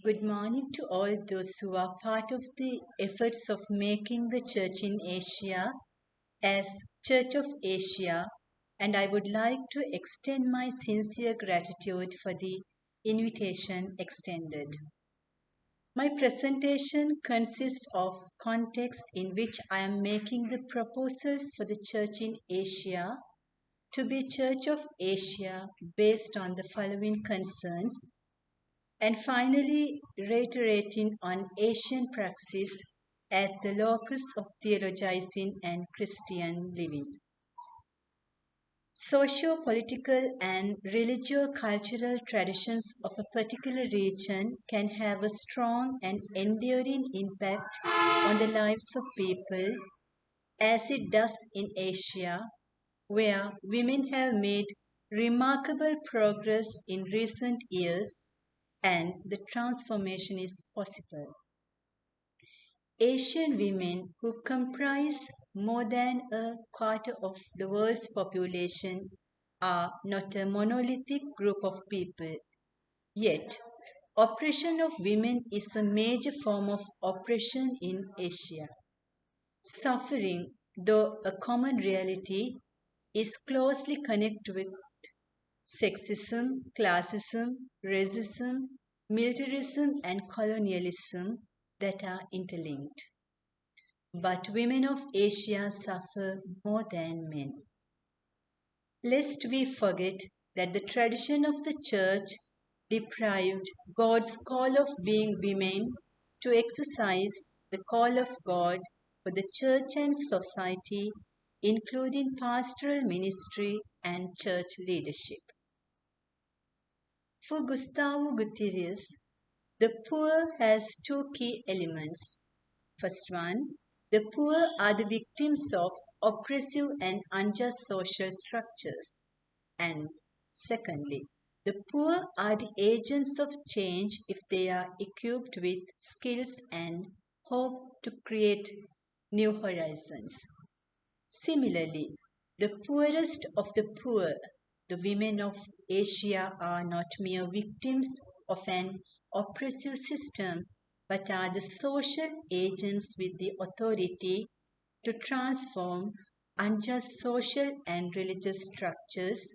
Good morning to all those who are part of the efforts of making the Church in Asia as Church of Asia, and I would like to extend my sincere gratitude for the invitation extended. My presentation consists of context in which I am making the proposals for the Church in Asia to be Church of Asia based on the following concerns, and finally reiterating on Asian praxis as the locus of theologizing and Christian living. Socio-political and religio-cultural traditions of a particular region can have a strong and enduring impact on the lives of people, as it does in Asia, where women have made remarkable progress in recent years and the transformation is possible. Asian women, who comprise more than a quarter of the world's population, are not a monolithic group of people. Yet, oppression of women is a major form of oppression in Asia. Suffering, though a common reality, is closely connected with sexism, classism, racism, militarism, and colonialism that are interlinked. But women of Asia suffer more than men. Lest we forget that the tradition of the Church deprived God's call of being women to exercise the call of God for the Church and society, including pastoral ministry and church leadership. For Gustavo Gutierrez, the poor has two key elements. First one, the poor are the victims of oppressive and unjust social structures. And secondly, the poor are the agents of change if they are equipped with skills and hope to create new horizons. Similarly, the poorest of the poor, the women of Asia, are not mere victims of an oppressive system, but are the social agents with the authority to transform unjust social and religious structures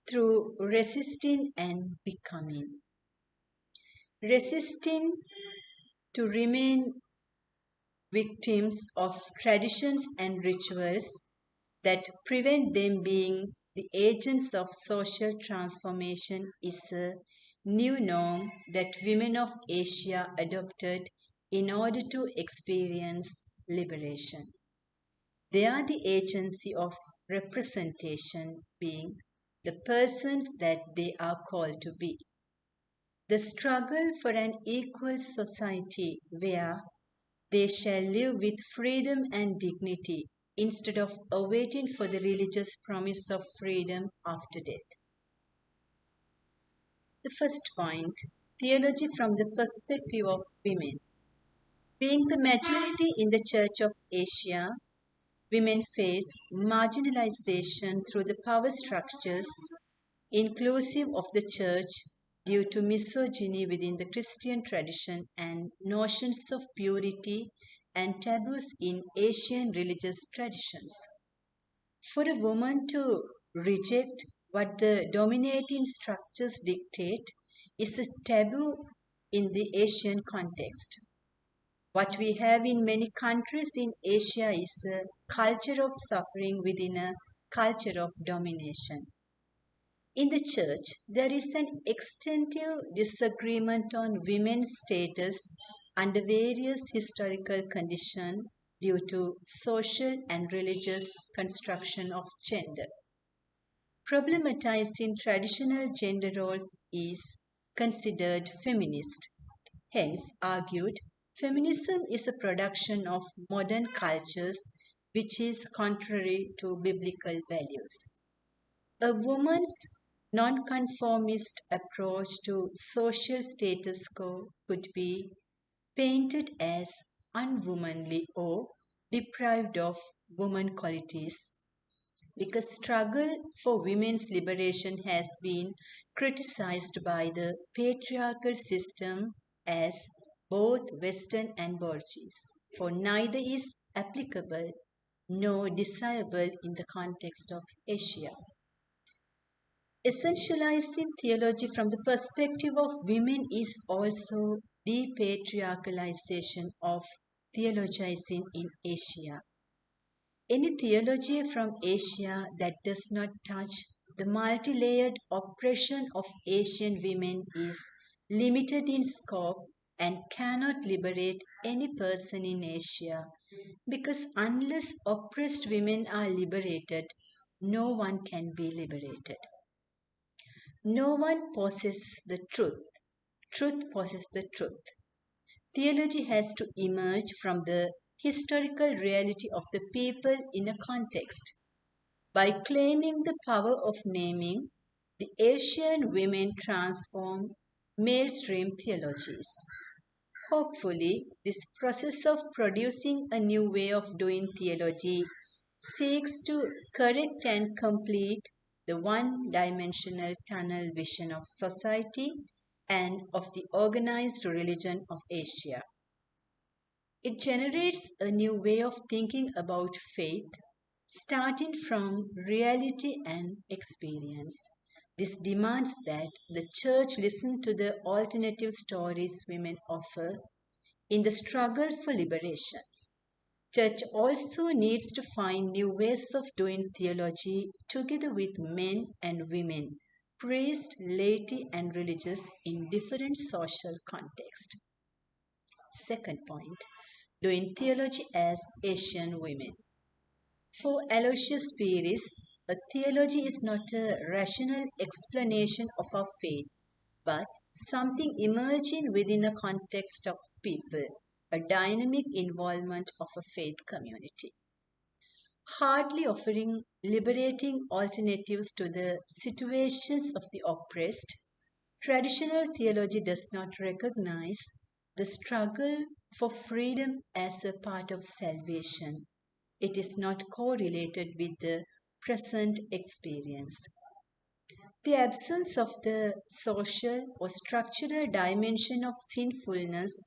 through resisting and becoming. Resisting to remain victims of traditions and rituals that prevent them being the agents of social transformation is a new norm that women of Asia adopted in order to experience liberation. They are the agency of representation, being the persons that they are called to be. The struggle for an equal society where they shall live with freedom and dignity instead of awaiting for the religious promise of freedom after death. The first point, theology from the perspective of women. Being the majority in the Church of Asia, women face marginalization through the power structures inclusive of the Church due to misogyny within the Christian tradition and notions of purity and taboos in Asian religious traditions. For a woman to reject what the dominating structures dictate is a taboo in the Asian context. What we have in many countries in Asia is a culture of suffering within a culture of domination. In the Church, there is an extensive disagreement on women's status under various historical conditions due to social and religious construction of gender. Problematizing traditional gender roles is considered feminist. Hence, argued, feminism is a production of modern cultures which is contrary to biblical values. A woman's nonconformist approach to social status quo could be painted as unwomanly or deprived of woman qualities, because struggle for women's liberation has been criticized by the patriarchal system as both Western and Borgias, for neither is applicable nor desirable in the context of Asia. Essentializing theology from the perspective of women is also depatriarchalization of theologizing in Asia. Any theology from Asia that does not touch the multi-layered oppression of Asian women is limited in scope and cannot liberate any person in Asia, because unless oppressed women are liberated, no one can be liberated. No one possesses the truth. Truth possesses the truth. Theology has to emerge from the historical reality of the people in a context. By claiming the power of naming, the Asian women transform mainstream theologies. Hopefully, this process of producing a new way of doing theology seeks to correct and complete the one-dimensional tunnel vision of society and of the organized religion of Asia. It generates a new way of thinking about faith, starting from reality and experience. This demands that the church listen to the alternative stories women offer in the struggle for liberation. Church also needs to find new ways of doing theology together with men and women, priests, laity, and religious in different social contexts. Second point, doing theology as Asian women. For Rasika Pieris, a theology is not a rational explanation of our faith, but something emerging within a context of people, a dynamic involvement of a faith community. Hardly offering liberating alternatives to the situations of the oppressed, traditional theology does not recognize the struggle for freedom as a part of salvation. It is not correlated with the present experience. The absence of the social or structural dimension of sinfulness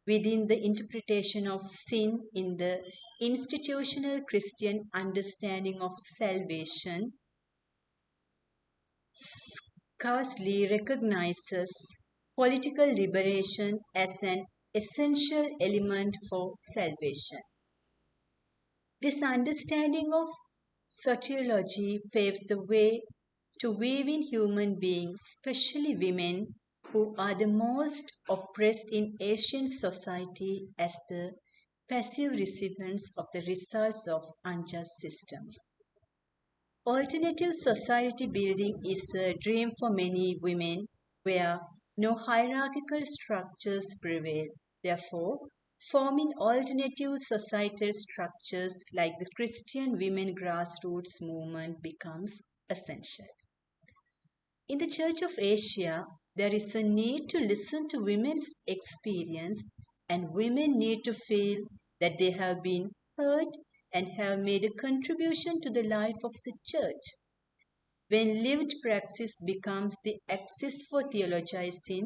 within the interpretation of sin in the institutional Christian understanding of salvation scarcely recognizes political liberation as an essential element for salvation. This understanding of soteriology paves the way to weaving human beings, especially women, who are the most oppressed in Asian society, as the passive recipients of the results of unjust systems. Alternative society building is a dream for many women where no hierarchical structures prevail. Therefore, forming alternative societal structures like the Christian women grassroots movement becomes essential. In the Church of Asia, there is a need to listen to women's experience, and women need to feel that they have been heard and have made a contribution to the life of the church. When lived praxis becomes the axis for theologizing,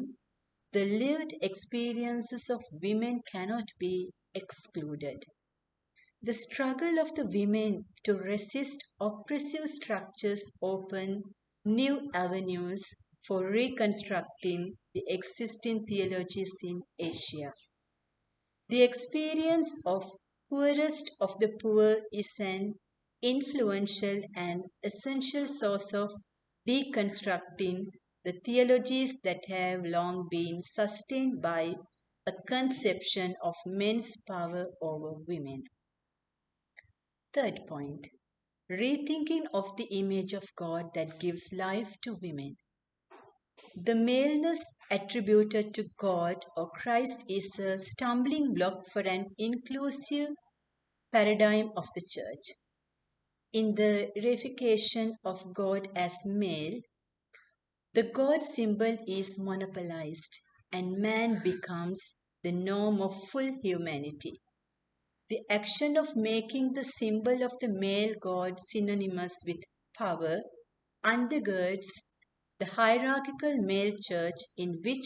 the lived experiences of women cannot be excluded. The struggle of the women to resist oppressive structures open new avenues for reconstructing the existing theologies in Asia. The experience of poorest of the poor is an influential and essential source of deconstructing the theologies that have long been sustained by a conception of men's power over women. Third point, rethinking of the image of God that gives life to women. The maleness attributed to God or Christ is a stumbling block for an inclusive paradigm of the church. In the reification of God as male, the God symbol is monopolized and man becomes the norm of full humanity. The action of making the symbol of the male God synonymous with power undergirds the hierarchical male church in which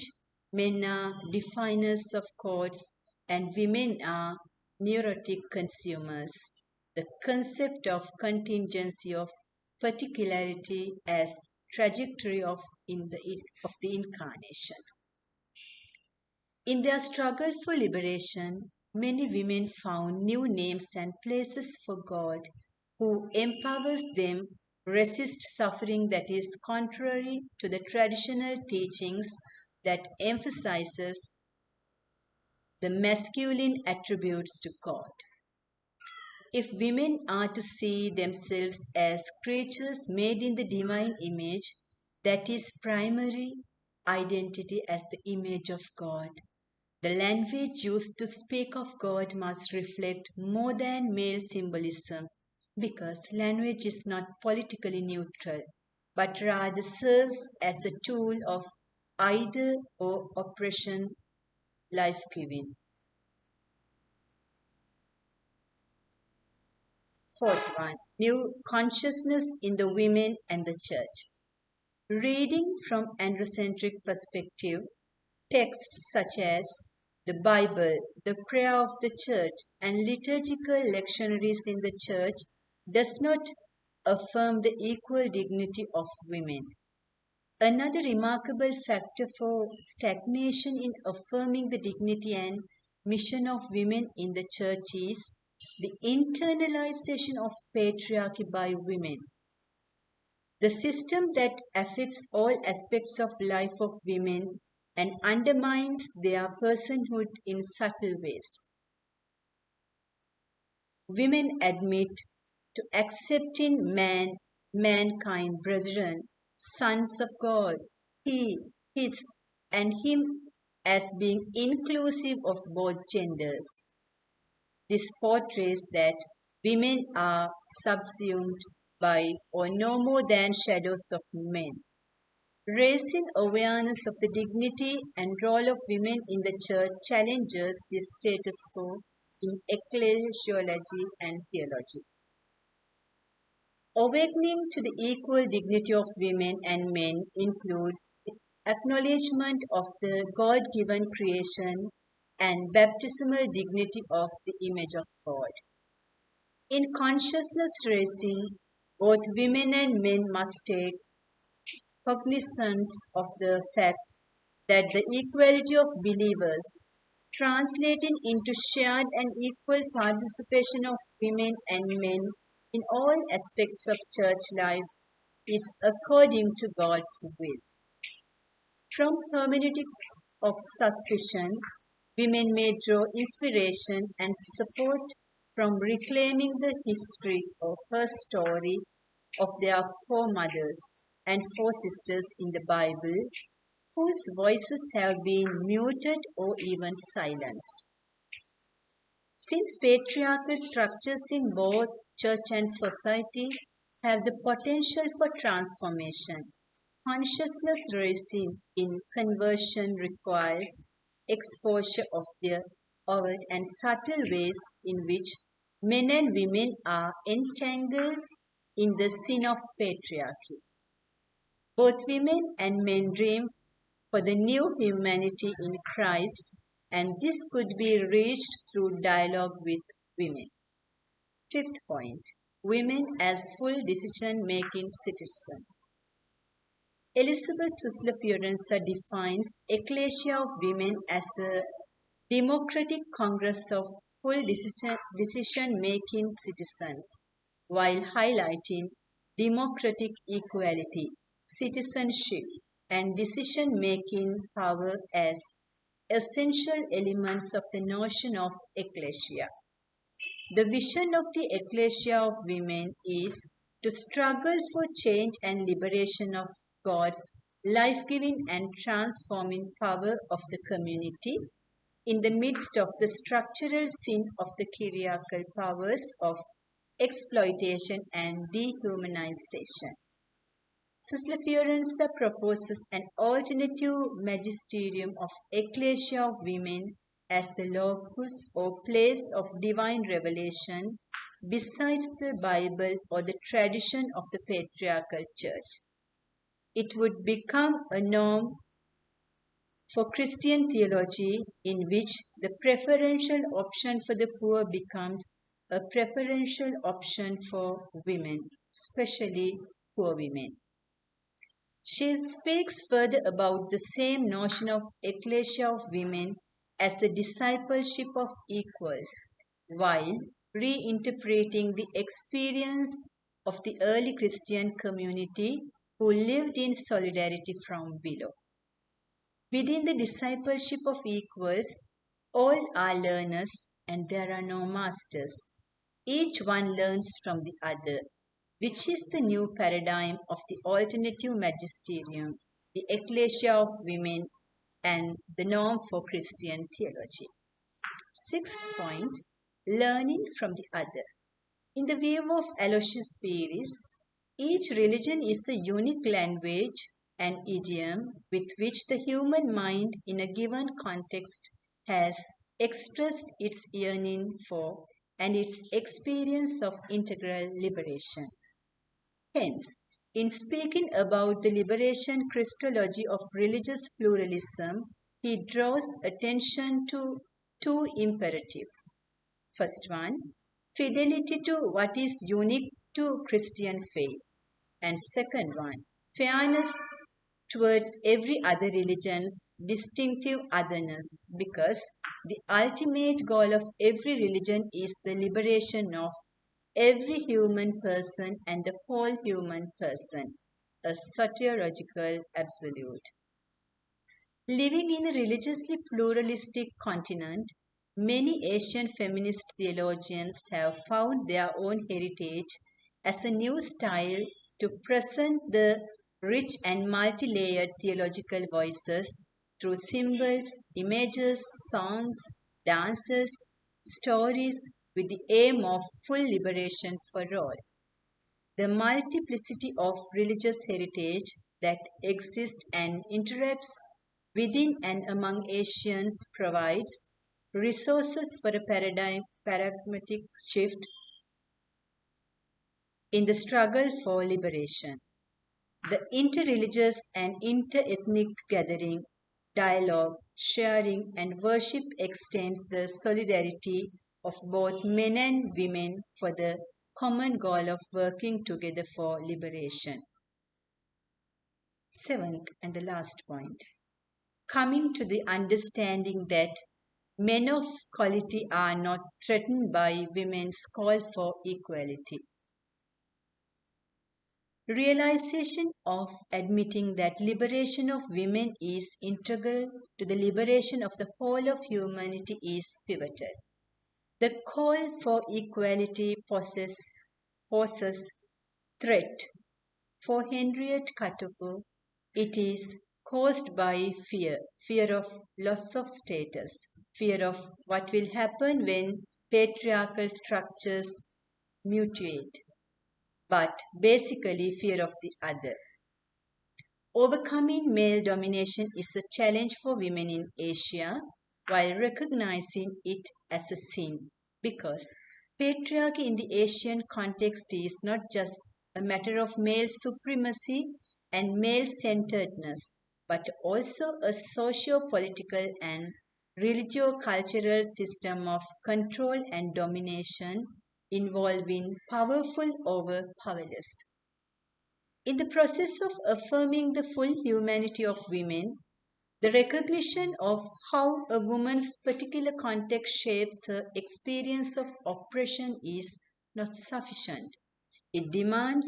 men are definers of codes and women are neurotic consumers. The concept of contingency of particularity as trajectory of the incarnation. In their struggle for liberation, many women found new names and places for God who empowers them resist suffering that is contrary to the traditional teachings that emphasizes the masculine attributes to God. If women are to see themselves as creatures made in the divine image, that is primary identity as the image of God. The language used to speak of God must reflect more than male symbolism because language is not politically neutral, but rather serves as a tool of either or oppression, life-giving. Fourth one, new consciousness in the women and the church. Reading from androcentric perspective, texts such as the Bible, the prayer of the church, and liturgical lectionaries in the church does not affirm the equal dignity of women. Another remarkable factor for stagnation in affirming the dignity and mission of women in the church is the internalization of patriarchy by women. The system that affects all aspects of life of women and undermines their personhood in subtle ways. Women admit to accepting mankind, brethren, sons of God, he, his, and him as being inclusive of both genders. This portrays that women are subsumed by or no more than shadows of men. Raising awareness of the dignity and role of women in the church challenges the status quo in ecclesiology and theology. Awakening to the equal dignity of women and men include acknowledgement of the God-given creation and baptismal dignity of the image of God. In consciousness raising, both women and men must take cognizance of the fact that the equality of believers, translating into shared and equal participation of women and men in all aspects of church life, is according to God's will. From hermeneutics of suspicion, women may draw inspiration and support from reclaiming the history of her story of their foremothers and foresisters in the Bible, whose voices have been muted or even silenced. Since patriarchal structures in both church and society have the potential for transformation, consciousness raising in conversion requires exposure of the overt and subtle ways in which men and women are entangled in the sin of patriarchy. Both women and men dream for the new humanity in Christ, and this could be reached through dialogue with women. Fifth point, women as full decision-making citizens. Elizabeth Susler-Fiorenza defines Ecclesia of Women as a democratic congress of full decision-making citizens, while highlighting democratic equality, citizenship, and decision-making power as essential elements of the notion of ecclesia. The vision of the ecclesia of women is to struggle for change and liberation of God's life-giving and transforming power of the community in the midst of the structural sin of the kyriarchal powers of exploitation and dehumanization. Susler-Fiorenza proposes an alternative magisterium of ecclesia of women as the locus or place of divine revelation besides the Bible or the tradition of the patriarchal church. It would become a norm for Christian theology in which the preferential option for the poor becomes a preferential option for women, especially poor women. She speaks further about the same notion of ecclesia of women as a discipleship of equals, while reinterpreting the experience of the early Christian community who lived in solidarity from below. Within the discipleship of equals, all are learners and there are no masters. Each one learns from the other, which is the new paradigm of the alternative magisterium, the ecclesia of women, and the norm for Christian theology. Sixth point, learning from the other. In the view of Rasika Pieris, each religion is a unique language and idiom with which the human mind in a given context has expressed its yearning for and its experience of integral liberation. Hence, in speaking about the liberation Christology of religious pluralism, he draws attention to two imperatives. First one, fidelity to what is unique to Christian faith. And second one, fairness towards every other religion's distinctive otherness, because the ultimate goal of every religion is the liberation of every human person and the whole human person, a soteriological absolute. Living in a religiously pluralistic continent, many Asian feminist theologians have found their own heritage as a new style to present the rich and multi-layered theological voices through symbols, images, songs, dances, stories with the aim of full liberation for all. The multiplicity of religious heritage that exists and interacts within and among Asians provides resources for a paradigmatic shift in the struggle for liberation. The interreligious and interethnic gathering, dialogue, sharing, and worship extends the solidarity of both men and women for the common goal of working together for liberation. Seventh and the last point, coming to the understanding that men of quality are not threatened by women's call for equality. Realization of admitting that liberation of women is integral to the liberation of the whole of humanity is pivotal. The call for equality poses threat. For Henriette Katupu, it is caused by fear of loss of status, fear of what will happen when patriarchal structures mutate, but basically fear of the other. Overcoming male domination is a challenge for women in Asia while recognizing it as a sin, because patriarchy in the Asian context is not just a matter of male supremacy and male-centeredness, but also a socio-political and religio-cultural system of control and domination involving powerful over powerless. In the process of affirming the full humanity of women, the recognition of how a woman's particular context shapes her experience of oppression is not sufficient. It demands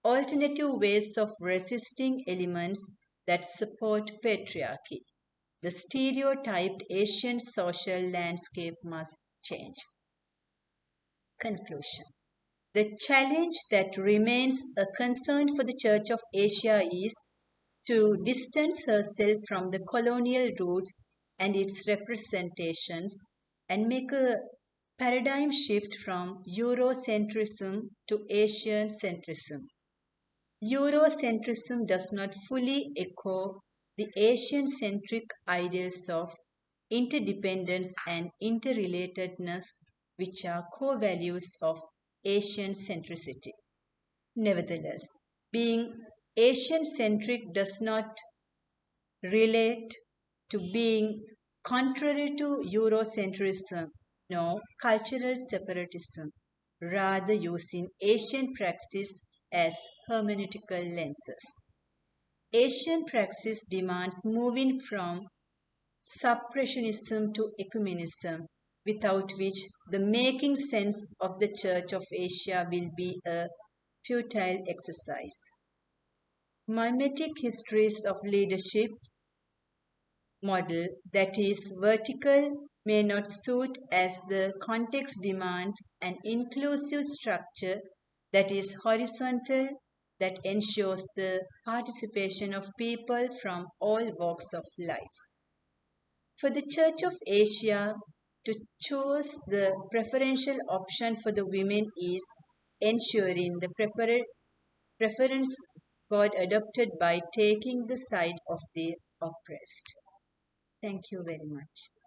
alternative ways of resisting elements that support patriarchy. The stereotyped Asian social landscape must change. Conclusion. The challenge that remains a concern for the Church of Asia is to distance herself from the colonial roots and its representations and make a paradigm shift from Eurocentrism to Asian centrism. Eurocentrism does not fully echo the Asian-centric ideals of interdependence and interrelatedness, which are core values of Asian centricity. Nevertheless, being Asian-centric does not relate to being contrary to Eurocentrism, no cultural separatism, rather using Asian praxis as hermeneutical lenses. Asian praxis demands moving from suppressionism to ecumenism, without which the making sense of the Church of Asia will be a futile exercise. Mimetic histories of leadership model that is vertical may not suit as the context demands an inclusive structure that is horizontal, that ensures the participation of people from all walks of life. For the Church of Asia to choose the preferential option for the women is ensuring the preference God adopted by taking the side of the oppressed. Thank you very much.